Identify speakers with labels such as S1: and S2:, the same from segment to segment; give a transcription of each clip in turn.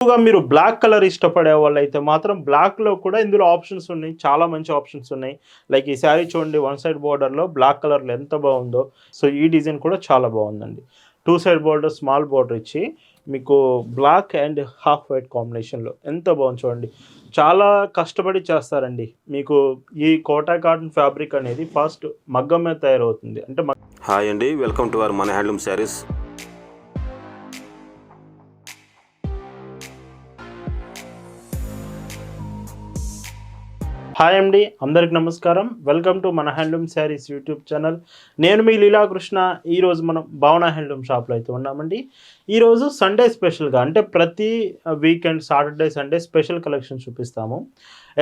S1: ఎక్కువగా మీరు black colour ఇష్టపడే వాళ్ళైతే మాత్రం బ్లాక్‌లో కూడా ఇందులో ఆప్షన్స్ ఉన్నాయి. చాలా మంచి ఆప్షన్స్ ఉన్నాయి. లైక్ ఈ శారీ చూడండి వన్ సైడ్ బోర్డర్‌లో బ్లాక్ కలర్‌లో ఎంత బావుందో. సో, ఈ డిజైన్ కూడా చాలా బావుందండి. Two side border small border ఇచ్చి మీకు బ్లాక్ అండ్ హాఫ్ వైట్ కాంబినేషన్‌లో ఎంత బావుంది చూడండి. చాలా కష్టపడి చేస్తారండి. మీకు ఈ కోటా కాటన్ ఫ్యాబ్రిక్ అనేది ఫస్ట్ మగ్గం మీద తయారవుతుంది. అంటే
S2: హాయ్ అండి, వెల్కమ్ టు అవర్ మన హ్యాండ్లూమ్ శారీస్.
S1: హాయ్ అండి, అందరికి నమస్కారం. వెల్కమ్ టు మన హ్యాండ్లూమ్ శారీస్ యూట్యూబ్ ఛానల్. నేను మీ లీలాకృష్ణ. ఈరోజు మనం భావన హ్యాండ్లూమ్ షాప్లో అయితే ఉన్నామండి. ఈరోజు సండే స్పెషల్గా అంటే ప్రతి weekend Saturday Sunday special collection చూపిస్తాము.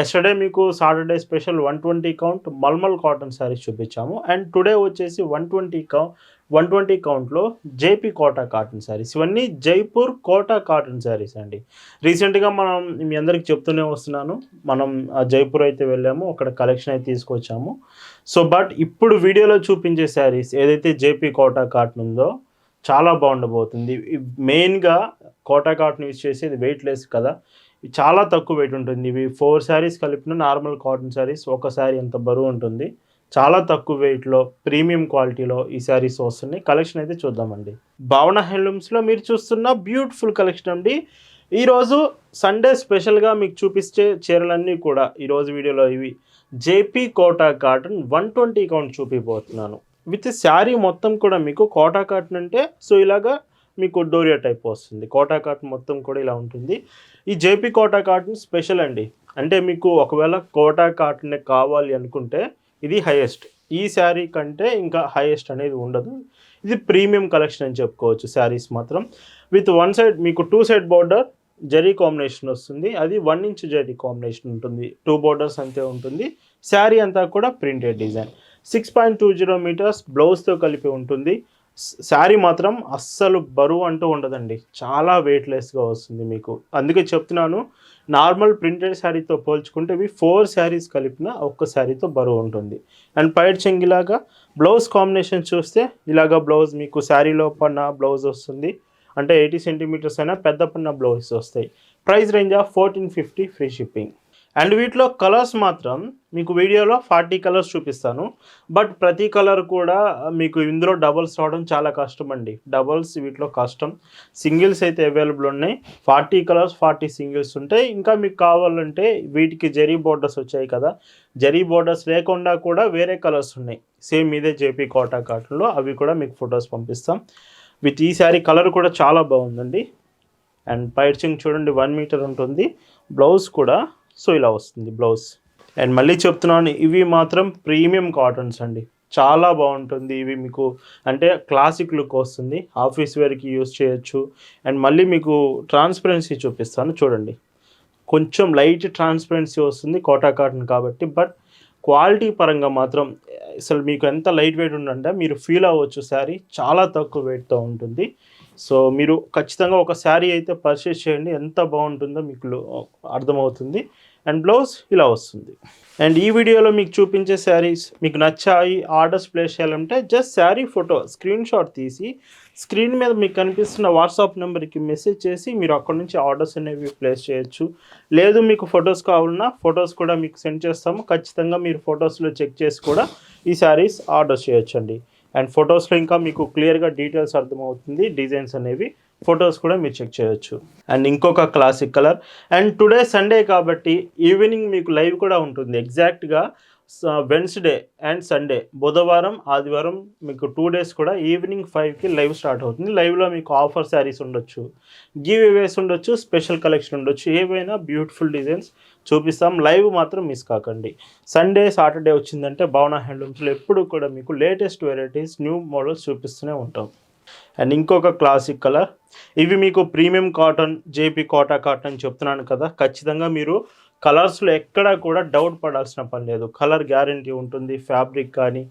S1: ఎస్టర్డే మీకు Saturday special 120 count mulmul cotton saris చూపించాము. అండ్ టుడే వచ్చేసి 120 కౌంట్లో జేపీ కోటా కాటన్ శారీస్. ఇవన్నీ జైపూర్ కోటా కాటన్ శారీస్ అండి. రీసెంట్గా మనం మీ అందరికి చెప్తూనే వస్తున్నాను, మనం జైపూర్ అయితే వెళ్ళాము, అక్కడ కలెక్షన్ అయితే తీసుకొచ్చాము. సో బట్ ఇప్పుడు వీడియోలో చూపించే శారీస్ ఏదైతే జేపీ కోటా కాటన్ ఉందో చాలా బాగుండబోతుంది. మెయిన్గా కోటా కాటన్ యూజ్ చేసి ఇది వెయిట్లెస్ కదా, చాలా తక్కువ వెయిట్ ఉంటుంది. ఇవి 4 శారీస్ కలిపిన నార్మల్ కాటన్ శారీస్ ఒక శారీ ఎంత బరువు ఉంటుంది. చాలా తక్కువ వెయిట్లో ప్రీమియం క్వాలిటీలో ఈ శారీస్ వస్తున్నాయి. కలెక్షన్ అయితే చూద్దామండి. భావన హ్యాండ్లూమ్స్లో మీరు చూస్తున్న బ్యూటిఫుల్ కలెక్షన్ అండి. ఈరోజు సండే స్పెషల్గా మీకు చూపించే చీరలన్నీ కూడా ఈరోజు వీడియోలో ఇవి జేపీ కోటా కాటన్ 120 కౌంట్ చూపిపోతున్నాను. విత్ శారీ మొత్తం కూడా మీకు కోటా కాటన్ అంటే సో ఇలాగా మీకు డోరియా టైప్ వస్తుంది. కోటా కాటన్ మొత్తం కూడా ఇలా ఉంటుంది. ఈ జేపీ కోటా కాటన్ స్పెషల్ అండి. అంటే మీకు ఒకవేళ కోటా కాటనే కావాలి అనుకుంటే ఇది హైయెస్ట్. ఈ శారీ కంటే ఇంకా హైయెస్ట్ అనేది ఉండదు. ఇది ప్రీమియం కలెక్షన్ అని చెప్పుకోవచ్చు. శారీస్ మాత్రం విత్ వన్ సైడ్ మీకు 2 సైడ్ బోర్డర్ జరీ కాంబినేషన్ వస్తుంది. అది 1 ఇంచ్ జరీ కాంబినేషన్ ఉంటుంది. 2 బోర్డర్స్ అంతే ఉంటుంది. శారీ అంతా కూడా ప్రింటెడ్ డిజైన్. 6.20 మీటర్స్ బ్లౌజ్తో కలిపి ఉంటుంది. శారీ మాత్రం అస్సలు బరువు అంటూ ఉండదండి. చాలా వెయిట్లెస్గా వస్తుంది మీకు. అందుకే చెప్తున్నాను, నార్మల్ ప్రింటెడ్ శారీతో పోల్చుకుంటే ఇవి 4 శారీస్ కలిపిన ఒక్క శారీతో బరువు ఉంటుంది. అండ్ పైట్ చెంగిలాగా బ్లౌజ్ కాంబినేషన్ చూస్తే ఇలాగా బ్లౌజ్ మీకు శారీలో పన్న బ్లౌజ్ వస్తుంది. అంటే 80 సెంటీమీటర్స్ అయినా పెద్ద పన్న బ్లౌజెస్ వస్తాయి. Price range of 1450 free shipping. And వీటిలో కలర్స్ మాత్రం మీకు వీడియోలో 40 కలర్స్ చూపిస్తాను. బట్ ప్రతి కలర్ కూడా మీకు ఇందులో డబల్స్ రావడం చాలా కష్టం అండి. డబల్స్ వీటిలో కష్టం. సింగిల్స్ అయితే అవైలబుల్ ఉన్నాయి. 40 కలర్స్ 40 సింగిల్స్ ఉంటాయి. ఇంకా మీకు కావాలంటే వీటికి జరీ బోర్డర్స్ వచ్చాయి కదా, జరీ బోర్డర్స్ లేకుండా కూడా వేరే కలర్స్ ఉన్నాయి సేమ్ ఇదే జేపీ కోటా కాటన్లో. అవి కూడా మీకు ఫొటోస్ పంపిస్తాం. విత్ ఈ శారీ కలర్ కూడా చాలా బాగుందండి. అండ్ పైర్చింగ్ చూడండి 1 మీటర్ ఉంటుంది. బ్లౌజ్ కూడా సో ఇలా వస్తుంది బ్లౌజ్. అండ్ మళ్ళీ చెప్తున్నాను, ఇవి మాత్రం ప్రీమియం కాటన్స్ అండి. చాలా బాగుంటుంది. ఇవి మీకు అంటే క్లాసిక్ లుక్ వస్తుంది. ఆఫీస్ వేర్కి యూజ్ చేయొచ్చు. అండ్ మళ్ళీ మీకు ట్రాన్స్పరెన్సీ చూపిస్తాను చూడండి. కొంచెం లైట్ ట్రాన్స్పరెన్సీ వస్తుంది కోటా కాటన్ కాబట్టి. బట్ క్వాలిటీ పరంగా మాత్రం అసలు మీకు ఎంత లైట్ వెయిట్ ఉందంటే మీరు ఫీల్ అవ్వచ్చు. శారీ చాలా తక్కువ వెయిట్తో ఉంటుంది. సో మీరు ఖచ్చితంగా ఒక శారీ అయితే పర్చేస్ చేయండి, ఎంత బాగుంటుందో మీకు అర్థమవుతుంది. అండ్ బ్లౌజ్ ఇలా వస్తుంది. అండ్ ఈ వీడియోలో మీకు చూపించే శారీస్ మీకు నచ్చాయి, ఆర్డర్స్ ప్లేస్ చేయాలంటే just sari photo screen shot తీసి స్క్రీన్ మీద మీకు కనిపిస్తున్న వాట్సాప్ నెంబర్కి మెసేజ్ చేసి మీరు అక్కడ నుంచి ఆర్డర్స్ అనేవి ప్లేస్ చేయొచ్చు. లేదు మీకు ఫొటోస్ కావాలన్నా ఫొటోస్ కూడా మీకు సెండ్ చేస్తాము. ఖచ్చితంగా మీరు ఫొటోస్లో చెక్ చేసి కూడా ఈ శారీస్ ఆర్డర్ చేయొచ్చండి. అండ్ ఫొటోస్లో ఇంకా మీకు క్లియర్గా డీటెయిల్స్ అర్థమవుతుంది. డిజైన్స్ అనేవి ఫొటోస్ కూడా మీరు చెక్ చేయొచ్చు. అండ్ ఇంకొక classic colour. And today Sunday కాబట్టి ఈవినింగ్ మీకు లైవ్ కూడా ఉంటుంది. ఎగ్జాక్ట్గా వెన్స్డే అండ్ సండే, బుధవారం ఆదివారం మీకు 2 డేస్ కూడా ఈవినింగ్ 5కి లైవ్ స్టార్ట్ అవుతుంది. లైవ్లో మీకు ఆఫర్ శారీస్ ఉండొచ్చు, గివ్ అవేస్ ఉండొచ్చు, స్పెషల్ కలెక్షన్ ఉండొచ్చు. ఏవైనా బ్యూటిఫుల్ డిజైన్స్ చూపిస్తాం. లైవ్ మాత్రం మిస్ కాకండి. సండే సాటర్డే వచ్చిందంటే భావన హ్యాండ్లూమ్స్లో ఎప్పుడు కూడా మీకు లేటెస్ట్ వెరైటీస్ న్యూ మోడల్స్ చూపిస్తూనే ఉంటాం. అండ్ ఇంకొక క్లాసిక్ కలర్. ఇవి మీకు premium cotton JP Kota cotton అని చెప్తున్నాను కదా, ఖచ్చితంగా మీరు కలర్స్లో ఎక్కడా కూడా డౌట్ పడాల్సిన పని లేదు. కలర్ గ్యారంటీ ఉంటుంది. ఫ్యాబ్రిక్ కానీ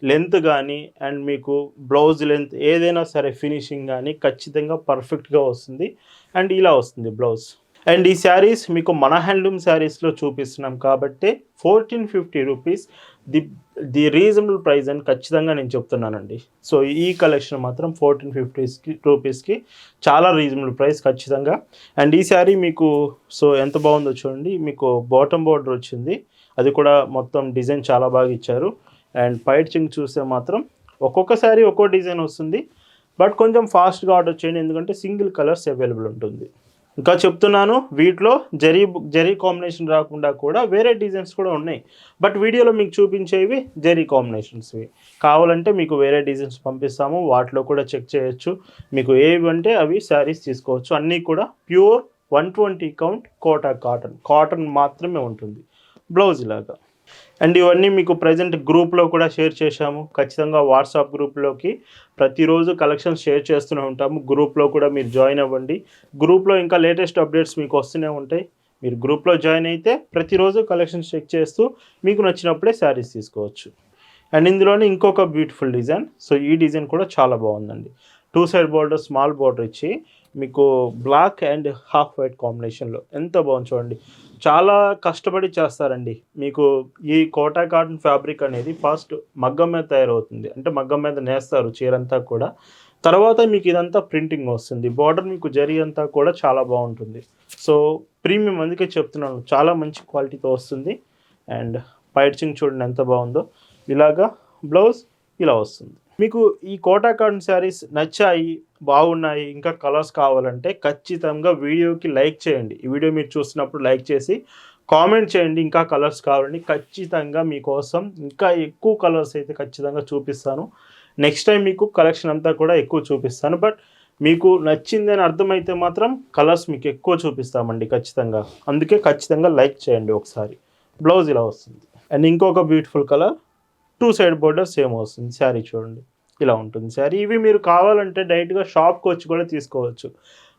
S1: లెంత్ కానీ అండ్ మీకు బ్లౌజ్ లెంత్ ఏదైనా సరే ఫినిషింగ్ కానీ ఖచ్చితంగా పర్ఫెక్ట్గా వస్తుంది. అండ్ ఇలా వస్తుంది బ్లౌజ్. అండ్ ఈ శారీస్ మీకు మన హ్యాండ్లూమ్ శారీస్లో చూపిస్తున్నాం కాబట్టి 1450 rupees the the reasonable price అని ఖచ్చితంగా నేను చెప్తున్నానండి. సో ఈ కలెక్షన్ మాత్రం 1450 రూపీస్కి చాలా రీజనబుల్ ప్రైస్ ఖచ్చితంగా. అండ్ ఈ శారీ మీకు సో ఎంత బాగుందో చూడండి, మీకు బాటమ్ బోర్డర్ వచ్చింది, అది కూడా మొత్తం డిజైన్ చాలా బాగా ఇచ్చారు. అండ్ పైచింగ్ చూస్తే మాత్రం ఒక్కొక్క శారీ ఒక్కో డిజైన్ వస్తుంది, బట్ కొంచెం ఫాస్ట్గా ఆర్డర్ చేయండి ఎందుకంటే సింగిల్ కలర్స్ అవైలబుల్ ఉంటుంది. ఇంకా చెప్తున్నాను, వీటిలో జరీ కాంబినేషన్ రాకుండా కూడా వేరే డిజైన్స్ కూడా ఉన్నాయి, బట్ వీడియోలో మీకు చూపించేవి జరీ కాంబినేషన్స్వి. కావాలంటే మీకు వేరే డిజైన్స్ పంపిస్తాము, వాటిలో కూడా చెక్ చేయొచ్చు. మీకు ఏవి అంటే అవి శారీస్ తీసుకోవచ్చు. అన్నీ కూడా ప్యూర్ 120 కౌంట్ కోటా కాటన్ మాత్రమే ఉంటుంది. బ్లౌజ్ ఇలాగా. అండ్ ఇవన్నీ మీకు ప్రజెంట్ గ్రూప్లో కూడా షేర్ చేశాము. ఖచ్చితంగా వాట్సాప్ గ్రూప్లోకి ప్రతిరోజు కలెక్షన్స్ షేర్ చేస్తూనే ఉంటాము. గ్రూప్లో కూడా మీరు జాయిన్ అవ్వండి. గ్రూప్లో ఇంకా లేటెస్ట్ అప్డేట్స్ మీకు వస్తూనే ఉంటాయి. మీరు గ్రూప్లో జాయిన్ అయితే ప్రతిరోజు కలెక్షన్స్ చెక్ చేస్తూ మీకు నచ్చినప్పుడే శారీస్ తీసుకోవచ్చు. అండ్ ఇందులోనే ఇంకొక బ్యూటిఫుల్ డిజైన్. సో ఈ డిజైన్ కూడా చాలా బాగుందండి. 2 సైడ్ బార్డర్, స్మాల్ బార్డర్ ఇచ్చి మీకు బ్లాక్ అండ్ హాఫ్ వైట్ కాంబినేషన్లో ఎంత బాగుంది చూడండి. చాలా కష్టపడి చేస్తారండి. మీకు ఈ కోటా కాటన్ ఫ్యాబ్రిక్ అనేది ఫస్ట్ మగ్గం మీద తయారవుతుంది, అంటే మగ్గం మీద నేస్తారు చీరంతా కూడా. తర్వాత మీకు ఇదంతా ప్రింటింగ్ వస్తుంది. బార్డర్ మీకు జరీ అంతా కూడా చాలా బాగుంటుంది. సో ప్రీమియం, అందుకే చెప్తున్నాను, చాలా మంచి క్వాలిటీతో వస్తుంది. అండ్ పైచింగ్ చూడండి ఎంత బాగుందో. ఇలాగా బ్లౌజ్ ఇలా వస్తుంది. మీకు ఈ కోటా కాటన్ శారీస్ నచ్చాయి, బాగున్నాయి, ఇంకా కలర్స్ కావాలంటే ఖచ్చితంగా వీడియోకి లైక్ చేయండి. ఈ వీడియో మీరు చూస్తున్నప్పుడు లైక్ చేసి కామెంట్ చేయండి ఇంకా కలర్స్ కావాలని. ఖచ్చితంగా మీకోసం ఇంకా ఎక్కువ కలర్స్ అయితే ఖచ్చితంగా చూపిస్తాను. నెక్స్ట్ టైం మీకు కలెక్షన్ అంతా కూడా ఎక్కువ చూపిస్తాను, బట్ మీకు నచ్చిందని అర్థమైతే మాత్రం కలర్స్ మీకు ఎక్కువ చూపిస్తామండి ఖచ్చితంగా. అందుకే ఖచ్చితంగా లైక్ చేయండి ఒకసారి. బ్లౌజ్ ఇలా వస్తుంది. అండ్ ఇంకొక beautiful colour, 2 side border same వస్తుంది. శారీ చూడండి ఇలా ఉంటుంది శారీ. ఇవి మీరు కావాలంటే డైరెక్ట్గా షాప్కి వచ్చి కూడా తీసుకోవచ్చు.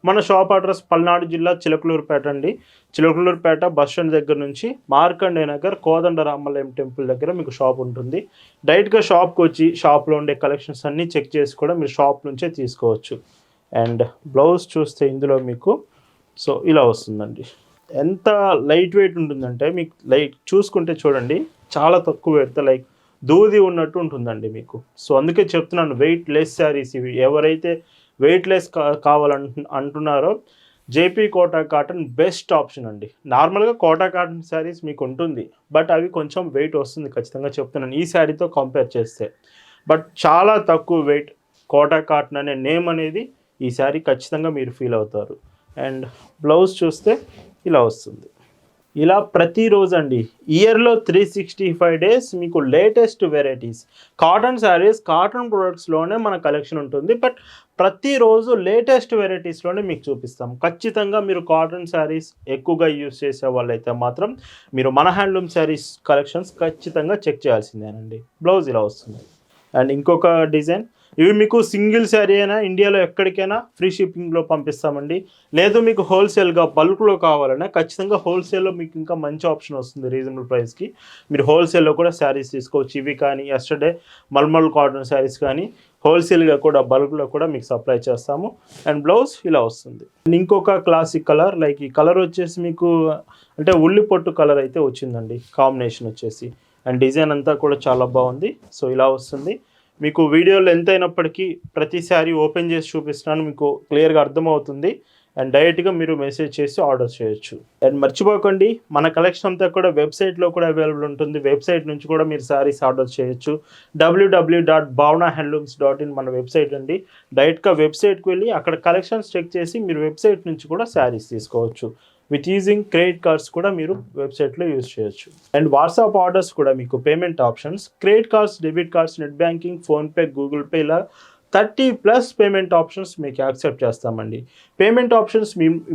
S1: మన షాప్ అడ్రస్ పల్నాడు జిల్లా చిలకలూరుపేట అండి. చిలకలూరుపేట బస్ స్టాండ్ దగ్గర నుంచి మార్కండే నగర్ కోదండరామలయం టెంపుల్ దగ్గర మీకు షాప్ ఉంటుంది. డైరెక్ట్గా షాప్కి వచ్చి షాప్లో ఉండే కలెక్షన్స్ అన్నీ చెక్ చేసి కూడా మీరు షాప్ నుంచే తీసుకోవచ్చు. అండ్ బ్లౌజ్ చూస్తే ఇందులో మీకు సో ఇలా వస్తుందండి. ఎంత లైట్ వెయిట్ ఉంటుందంటే మీకు చూసుకుంటే చూడండి, చాలా తక్కువ వెయిట్, లైక్ దూది ఉన్నట్టు ఉంటుందండి మీకు. సో అందుకే చెప్తున్నాను, వెయిట్ లెస్ శారీస్ ఇవి. ఎవరైతే వెయిట్ లెస్ అంటున్నారో JP Kota cotton best option అండి. నార్మల్గా కోటా కాటన్ శారీస్ మీకు ఉంటుంది, బట్ అవి కొంచెం వెయిట్ వస్తుంది ఖచ్చితంగా చెప్తున్నాను ఈ శారీతో కంపేర్ చేస్తే. బట్ చాలా తక్కువ వెయిట్ కోటా కాటన్ అనే నేమ్ అనేది ఈ శారీ ఖచ్చితంగా మీరు ఫీల్ అవుతారు. అండ్ బ్లౌజ్ చూస్తే ఇలా వస్తుంది. ఇలా ప్రతిరోజు అండి, ఇయర్లో 365 డేస్ మీకు latest varieties cotton saris, cotton ప్రొడక్ట్స్లోనే మన కలెక్షన్ ఉంటుంది. బట్ ప్రతిరోజు లేటెస్ట్ వెరైటీస్లోనే మీకు చూపిస్తాం. ఖచ్చితంగా మీరు కాటన్ శారీస్ ఎక్కువగా యూజ్ చేసే వాళ్ళైతే మాత్రం మీరు మన హ్యాండ్లూమ్ శారీస్ కలెక్షన్స్ ఖచ్చితంగా చెక్ చేయాల్సిందేనండి. బ్లౌజ్ ఇలా వస్తుంది. అండ్ ఇంకొక డిజైన్, ఇవి మీకు సింగిల్ శారీ అయినా ఇండియాలో ఎక్కడికైనా ఫ్రీ షిప్పింగ్లో పంపిస్తామండి. లేదు మీకు హోల్సేల్గా బల్క్లో కావాలన్నా ఖచ్చితంగా హోల్సేల్లో మీకు ఇంకా మంచి ఆప్షన్ వస్తుంది రీజనబుల్ ప్రైస్కి. మీరు హోల్సేల్లో కూడా శారీస్ తీసుకోవచ్చు. ఇవి కానీ ఎస్టర్డే మల్మల్ కాటన్ శారీస్ కానీ హోల్సేల్గా కూడా బల్క్లో కూడా మీకు సప్లై చేస్తాము. అండ్ బ్లౌజ్ ఇలా వస్తుంది. అండ్ ఇంకొక క్లాసిక్ కలర్, లైక్ ఈ కలర్ వచ్చేసి మీకు అంటే ఉల్లి పొట్టు కలర్ అయితే వచ్చిందండి కాంబినేషన్ వచ్చేసి. అండ్ డిజైన్ అంతా కూడా చాలా బాగుంది. సో ఇలా వస్తుంది. మీకు వీడియోలో ఎంత అయినప్పటికీ ప్రతిసారి ఓపెన్ చేసి చూపిస్తున్నాను, మీకు క్లియర్గా అర్థమవుతుంది. అండ్ డైరెక్ట్గా మీరు మెసేజ్ చేసి ఆర్డర్ చేయొచ్చు. అండ్ మర్చిపోకండి, మన కలెక్షన్ అంతా కూడా వెబ్సైట్లో కూడా అవైలబుల్ ఉంటుంది. వెబ్సైట్ నుంచి కూడా మీరు శారీస్ ఆర్డర్ చేయొచ్చు. www.bhavnahandlooms.in మన వెబ్సైట్ అండి. డైరెక్ట్గా వెబ్సైట్కి వెళ్ళి అక్కడ కలెక్షన్స్ చెక్ చేసి మీరు వెబ్సైట్ నుంచి కూడా శారీస్ తీసుకోవచ్చు. విత్ యూజింగ్ క్రెడిట్ కార్డ్స్ కూడా మీరు వెబ్సైట్లో యూజ్ చేయొచ్చు. అండ్ వాట్సాప్ ఆర్డర్స్ కూడా మీకు payment options, credit cards, debit cards, net banking, PhonePe, Google pay ఇలా 30+ పేమెంట్ ఆప్షన్స్ మీకు యాక్సెప్ట్ చేస్తామండి. పేమెంట్ ఆప్షన్స్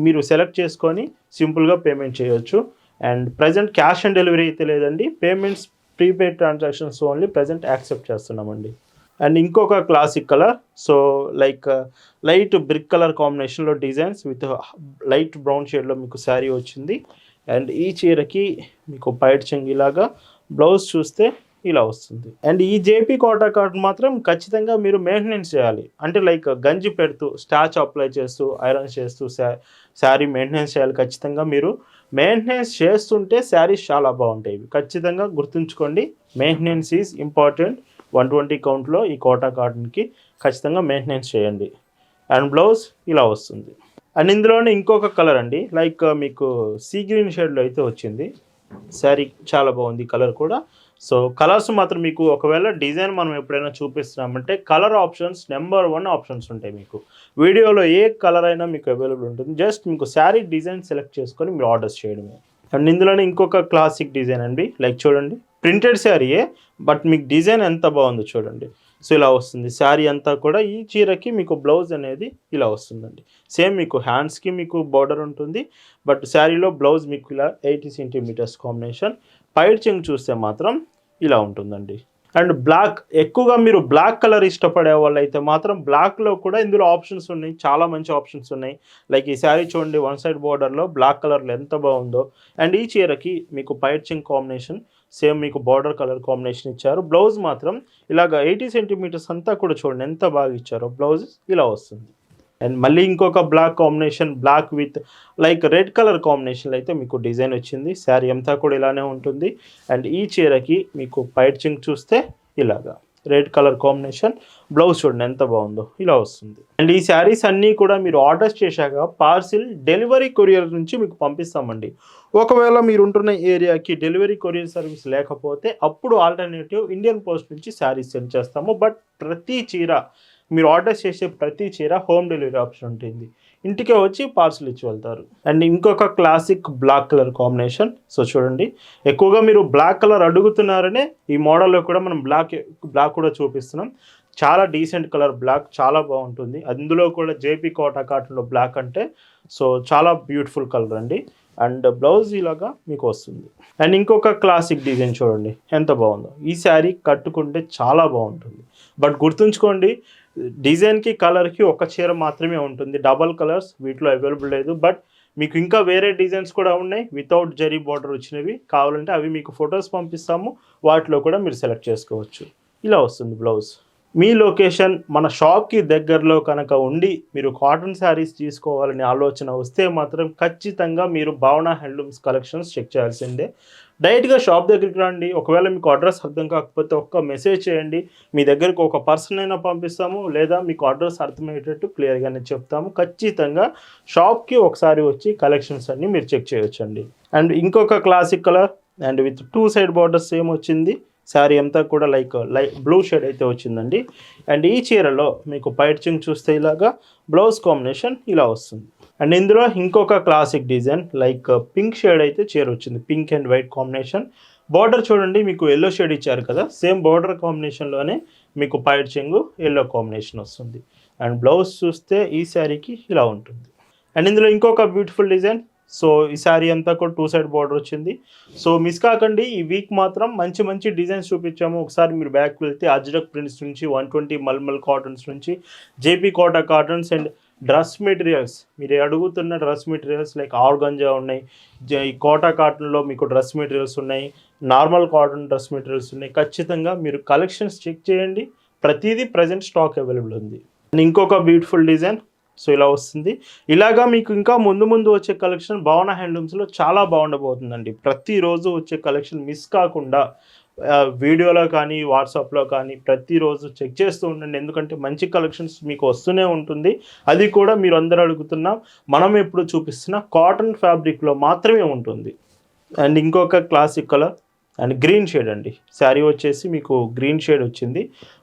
S1: మీరు సెలెక్ట్ చేసుకొని సింపుల్గా పేమెంట్ చేయొచ్చు. And present cash on delivery అయితే లేదండి, payments prepaid transactions only present accept చేస్తున్నామండి. అండ్ ఇంకొక classic colour, so like light brick colour కాంబినేషన్లో డిజైన్స్ విత్ లైట్ బ్రౌన్ షేడ్లో మీకు శారీ వచ్చింది. అండ్ ఈ చీరకి మీకు పైట్ చెంగిలాగా, బ్లౌజ్ చూస్తే ఇలా వస్తుంది. అండ్ ఈ జేపీ కోటా కాటన్ మాత్రం ఖచ్చితంగా మీరు మెయింటెనెన్స్ చేయాలి. అంటే లైక్ గంజి పెడుతూ స్టాచ్ అప్లై చేస్తూ ఐరన్ చేస్తూ శారీ మెయింటెనెన్స్ చేయాలి. ఖచ్చితంగా మీరు మెయింటెనెన్స్ చేస్తుంటే శారీస్ చాలా బాగుంటాయి. ఖచ్చితంగా గుర్తుంచుకోండి, మెయింటెనెన్స్ ఈజ్ ఇంపార్టెంట్. 120 కౌంట్లో ఈ కోటా కాటన్కి ఖచ్చితంగా మెయింటెనెన్స్ చేయండి. అండ్ బ్లౌజ్ ఇలా వస్తుంది. అండ్ ఇందులోనే ఇంకొక కలర్ అండి, లైక్ మీకు సీ గ్రీన్ షేడ్లో అయితే వచ్చింది. శారీ చాలా బాగుంది కలర్ కూడా. సో కలర్స్ మాత్రం మీకు ఒకవేళ డిజైన్ మనం ఎప్పుడైనా చూపిస్తున్నామంటే కలర్ ఆప్షన్స్ నెంబర్ 1 ఆప్షన్స్ ఉంటాయి మీకు. వీడియోలో ఏ కలర్ అయినా మీకు అవైలబుల్ ఉంటుంది. జస్ట్ మీకు శారీ డిజైన్ సెలెక్ట్ చేసుకొని మీరు ఆర్డర్స్ చేయడమే. అండ్ ఇందులోనే ఇంకొక క్లాసిక్ డిజైన్ అండి, లైక్ చూడండి ప్రింటెడ్ శారీయే బట్ మీకు డిజైన్ ఎంత బాగుందో చూడండి. సో ఇలా వస్తుంది శారీ అంతా కూడా. ఈ చీరకి మీకు బ్లౌజ్ అనేది ఇలా వస్తుందండి. సేమ్ మీకు హ్యాండ్స్కి మీకు బార్డర్ ఉంటుంది, బట్ శారీలో బ్లౌజ్ మీకు ఇలా 80 సెంటీమీటర్స్ కాంబినేషన్. పైడ్ చెంగు చూస్తే మాత్రం ఇలా ఉంటుందండి. అండ్ బ్లాక్, ఎక్కువగా మీరు బ్లాక్ కలర్ ఇష్టపడే వాళ్ళు అయితే మాత్రం బ్లాక్లో కూడా ఇందులో ఆప్షన్స్ ఉన్నాయి, చాలా మంచి ఆప్షన్స్ ఉన్నాయి. లైక్ ఈ శారీ చూడండి, 1 సైడ్ బార్డర్లో బ్లాక్ కలర్లో ఎంత బాగుందో. అండ్ ఈ చీరకి మీకు పైడ్ చెంగు కాంబినేషన్ సేమ్ మీకు బార్డర్ కలర్ కాంబినేషన్ ఇచ్చారు. బ్లౌజ్ మాత్రం ఇలాగ 80 సెంటీమీటర్స్ అంతా కూడా చూడండి ఎంత బాగా ఇచ్చారో. బ్లౌజ్ ఇలా వస్తుంది. అండ్ మళ్ళీ ఇంకొక black combination, black with like red colour కాంబినేషన్లో అయితే మీకు డిజైన్ వచ్చింది. శారీ అంతా కూడా ఇలానే ఉంటుంది. అండ్ ఈ చీరకి మీకు పైడ్ చెంగు చూస్తే ఇలాగా రెడ్ కలర్ కాంబినేషన్. బ్లౌజ్ చూడండి ఎంత బాగుందో, ఇలా వస్తుంది. అండ్ ఈ శారీస్ అన్నీ కూడా మీరు ఆర్డర్స్ చేశాక పార్సిల్ డెలివరీ కొరియర్ నుంచి మీకు పంపిస్తామండి. ఒకవేళ మీరు ఉంటున్న ఏరియాకి డెలివరీ కొరియర్ సర్వీస్ లేకపోతే అప్పుడు ఆల్టర్నేటివ్ ఇండియన్ పోస్ట్ నుంచి శారీస్ సెండ్ చేస్తాము. బట్ ప్రతి చీర మీరు ఆర్డర్ చేసే ప్రతి చీర హోమ్ డెలివరీ ఆప్షన్ ఉంటుంది. ఇంటికే వచ్చి పార్సల్ ఇచ్చి వెళ్తారు. అండ్ ఇంకొక classic black colour combination. So చూడండి, ఎక్కువగా మీరు బ్లాక్ కలర్ అడుగుతున్నారనే ఈ మోడల్లో కూడా మనం బ్లాక్ కూడా చూపిస్తున్నాం. చాలా డీసెంట్ కలర్ బ్లాక్, చాలా బాగుంటుంది. అందులో కూడా జేపీ కోటా కాటన్లో బ్లాక్ అంటే సో చాలా బ్యూటిఫుల్ కలర్ అండి. అండ్ బ్లౌజ్ ఇలాగా మీకు వస్తుంది. అండ్ ఇంకొక క్లాసిక్ డిజైన్ చూడండి ఎంత బాగుందో. ఈ శారీ కట్టుకుంటే చాలా బాగుంటుంది. బట్ గుర్తుంచుకోండి, డిజైన్కి కలర్కి ఒక చీర మాత్రమే ఉంటుంది, డబల్ కలర్స్ వీటిలో అవైలబుల్ లేదు. బట్ మీకు ఇంకా వేరే డిజైన్స్ కూడా ఉన్నాయి వితౌట్ జరీ బార్డర్ వచ్చినవి. కావాలంటే అవి మీకు ఫొటోస్ పంపిస్తాము, వాటిలో కూడా మీరు సెలెక్ట్ చేసుకోవచ్చు. ఇలా వస్తుంది బ్లౌజ్. మీ లొకేషన్ మన షాప్కి దగ్గరలో కనుక ఉండి మీరు కాటన్ శారీస్ తీసుకోవాలని ఆలోచన వస్తే మాత్రం ఖచ్చితంగా మీరు భావన హ్యాండ్లూమ్స్ కలెక్షన్స్ చెక్ చేయాల్సిందే. డైరెక్ట్గా షాప్ దగ్గరికి రండి. ఒకవేళ మీకు అడ్రస్ అర్థం కాకపోతే ఒక్క మెసేజ్ చేయండి, మీ దగ్గరకు ఒక పర్సన్ అయినా పంపిస్తాము, లేదా మీకు అడ్రస్ అర్థమయ్యేటట్టు క్లియర్గానే చెప్తాము. ఖచ్చితంగా షాప్కి ఒకసారి వచ్చి కలెక్షన్స్ అన్నీ మీరు చెక్ చేయొచ్చండి. అండ్ ఇంకొక classic colour and with 2 side borders same వచ్చింది. శారీ అంతా కూడా లైట్ బ్లూ షేడ్ అయితే వచ్చిందండి. అండ్ ఈ చీరలో మీకు పైడ్ చెంగు చూస్తే ఇలాగా బ్లౌజ్ కాంబినేషన్ ఇలా వస్తుంది. అండ్ ఇందులో ఇంకొక classic design like pink shade అయితే చీర వచ్చింది, pink and white combination. Border చూడండి మీకు ఎల్లో షేడ్ ఇచ్చారు కదా, సేమ్ బార్డర్ కాంబినేషన్లోనే మీకు పైడ్ చెంగు ఎల్లో కాంబినేషన్ వస్తుంది. అండ్ బ్లౌజ్ చూస్తే ఈ శారీకి ఇలా ఉంటుంది. అండ్ ఇందులో ఇంకొక బ్యూటిఫుల్ డిజైన్. సో ఈ శారీ అంతా కూడా 2 సైడ్ బార్డర్ వచ్చింది. సో మిస్ కాకండి, ఈ వీక్ మాత్రం మంచి మంచి డిజైన్స్ చూపించాము. ఒకసారి మీరు బ్యాక్ వెళ్తే అజ్రక్ ప్రింట్స్ నుంచి 120 మల్మల్ కాటన్స్ నుంచి JP Kota cottons and dress materials, మీరు అడుగుతున్న డ్రెస్ మెటీరియల్స్ లైక్ ఆర్గంజా ఉన్నాయి, ఈ కోటా కాటన్లో మీకు డ్రెస్ మెటీరియల్స్ ఉన్నాయి, నార్మల్ కాటన్ డ్రెస్ మెటీరియల్స్ ఉన్నాయి. ఖచ్చితంగా మీరు కలెక్షన్స్ చెక్ చేయండి, ప్రతిదీ ప్రజెంట్ స్టాక్ అవైలబుల్ ఉంది. అండ్ ఇంకొక బ్యూటిఫుల్ డిజైన్. సో ఇలా వస్తుంది. ఇలాగా మీకు ఇంకా ముందు వచ్చే కలెక్షన్ భావన హ్యాండ్లూమ్స్లో చాలా బాగుండబోతుందండి. ప్రతిరోజు వచ్చే కలెక్షన్ మిస్ కాకుండా వీడియోలో కానీ వాట్సాప్లో కానీ ప్రతిరోజు చెక్ చేస్తూ ఉండండి. ఎందుకంటే మంచి కలెక్షన్స్ మీకు వస్తూనే ఉంటుంది. అది కూడా మీరు అందరూ అడుగుతున్నా మనం ఎప్పుడు చూపిస్తున్న కాటన్ ఫ్యాబ్రిక్లో మాత్రమే ఉంటుంది. అండ్ ఇంకొక classic colour and green shade అండి. శారీ వచ్చేసి మీకు గ్రీన్ షేడ్ వచ్చింది.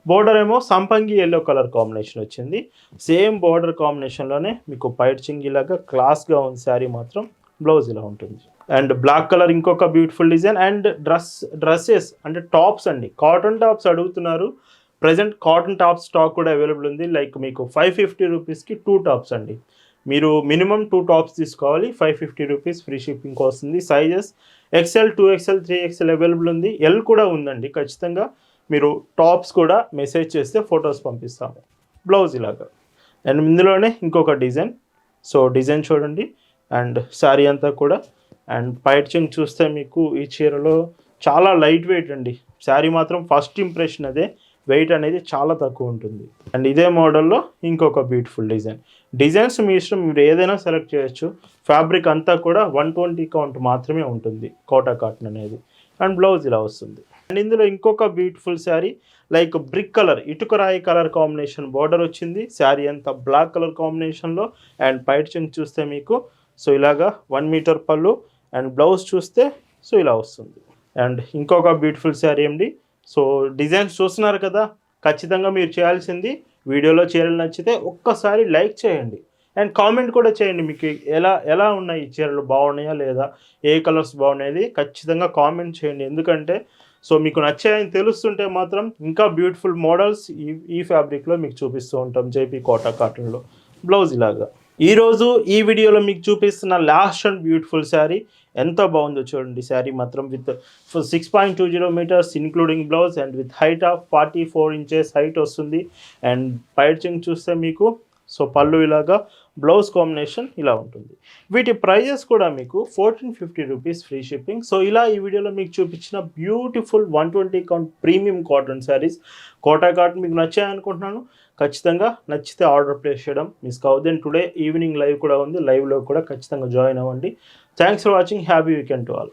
S1: బోర్డర్ ఏమో సంపంగి ఎల్లో కలర్ కాంబినేషన్ వచ్చింది. సేమ్ బోర్డర్ కాంబినేషన్లోనే మీకు పైడ్ చెంగు ఇలాగా క్లాస్గా ఉంది. శారీ మాత్రం బ్లౌజ్ ఇలా ఉంటుంది. అండ్ బ్లాక్ కలర్ ఇంకొక బ్యూటిఫుల్ డిజైన్. అండ్ డ్రెస్సెస్ అంటే టాప్స్ అండి, కాటన్ టాప్స్ అడుగుతున్నారు. ప్రజెంట్ కాటన్ టాప్స్ స్టాక్ కూడా అవైలబుల్ ఉంది. లైక్ మీకు 550 రూపీస్కి 2 టాప్స్ అండి. మీరు మినిమం 2 టాప్స్ తీసుకోవాలి, 550 రూపీస్ ఫ్రీ షిప్పింగ్ వస్తుంది. Sizes XL 2XL 3XL available ఉంది, ఎల్ కూడా ఉందండి. ఖచ్చితంగా మీరు టాప్స్ కూడా మెసేజ్ చేస్తే ఫొటోస్ పంపిస్తాము. బ్లౌజ్ ఇలాగా. అండ్ ఇందులోనే ఇంకొక డిజైన్. సో డిజైన్ చూడండి అండ్ శారీ అంతా కూడా. అండ్ పైడ్ చెంగు చూస్తే మీకు ఈ చీరలో చాలా లైట్ వెయిట్ అండి, శారీ మాత్రం ఫస్ట్ ఇంప్రెషన్ అదే, వెయిట్ అనేది చాలా తక్కువ ఉంటుంది. అండ్ ఇదే మోడల్లో ఇంకొక బ్యూటిఫుల్ డిజైన్స్ మీ ఇష్టం, మీరు ఏదైనా సెలెక్ట్ చేయొచ్చు. ఫ్యాబ్రిక్ అంతా కూడా 120 కౌంట్ మాత్రమే ఉంటుంది కోటా కాటన్ అనేది. అండ్ బ్లౌజ్ ఇలా వస్తుంది. అండ్ ఇందులో ఇంకొక beautiful sari like brick colour, ఇటుకరాయి కలర్ కాంబినేషన్ బార్డర్ వచ్చింది. శారీ అంతా బ్లాక్ కలర్ కాంబినేషన్లో. అండ్ పైట్ చెంగు చూస్తే మీకు సో ఇలాగా 1 మీటర్ పళ్ళు. అండ్ బ్లౌజ్ చూస్తే సో ఇలా వస్తుంది. అండ్ ఇంకొక బ్యూటిఫుల్ శారీ అండి. సో డిజైన్స్ చూస్తున్నారు కదా, ఖచ్చితంగా మీరు చేయాల్సింది వీడియోలో చీరలు నచ్చితే ఒక్కసారి లైక్ చేయండి. అండ్ కామెంట్ కూడా చేయండి, మీకు ఎలా ఉన్నాయి ఈ చీరలు, బాగున్నాయా లేదా, ఏ కలర్స్ బాగున్నాయి ఖచ్చితంగా కామెంట్ చేయండి. ఎందుకంటే సో మీకు నచ్చాయని తెలుస్తుంటే మాత్రం ఇంకా బ్యూటిఫుల్ మోడల్స్ ఈ ఫ్యాబ్రిక్లో మీకు చూపిస్తూ ఉంటాం జేపీ కోటా కాటన్లో. బ్లౌజ్ ఇలాగా. ఈరోజు ఈ వీడియోలో మీకు చూపిస్తున్న లాస్ట్ అండ్ బ్యూటిఫుల్ శారీ ఎంత బాగుందో చూడండి. శారీ మాత్రం with 6.20 metres including blouse and with height of 44 inches height వస్తుంది. అండ్ పైట్ చెంగు చూస్తే మీకు సో పళ్ళు ఇలాగా, బ్లౌజ్ కాంబినేషన్ ఇలా ఉంటుంది. వీటి ప్రైజెస్ కూడా మీకు 1450 రూపీస్ ఫ్రీ షిప్పింగ్. సో ఇలా ఈ వీడియోలో మీకు చూపించిన beautiful 120 count premium cotton saris Kota cotton మీకు నచ్చాయనుకుంటున్నాను. ఖచ్చితంగా నచ్చితే ఆర్డర్ ప్లేస్ చేయడం మిస్ కావద్దు. అండ్ టుడే ఈవినింగ్ లైవ్ కూడా ఉంది, లైవ్లో కూడా ఖచ్చితంగా జాయిన్ అవ్వండి. Thanks for watching. Happy weekend to all.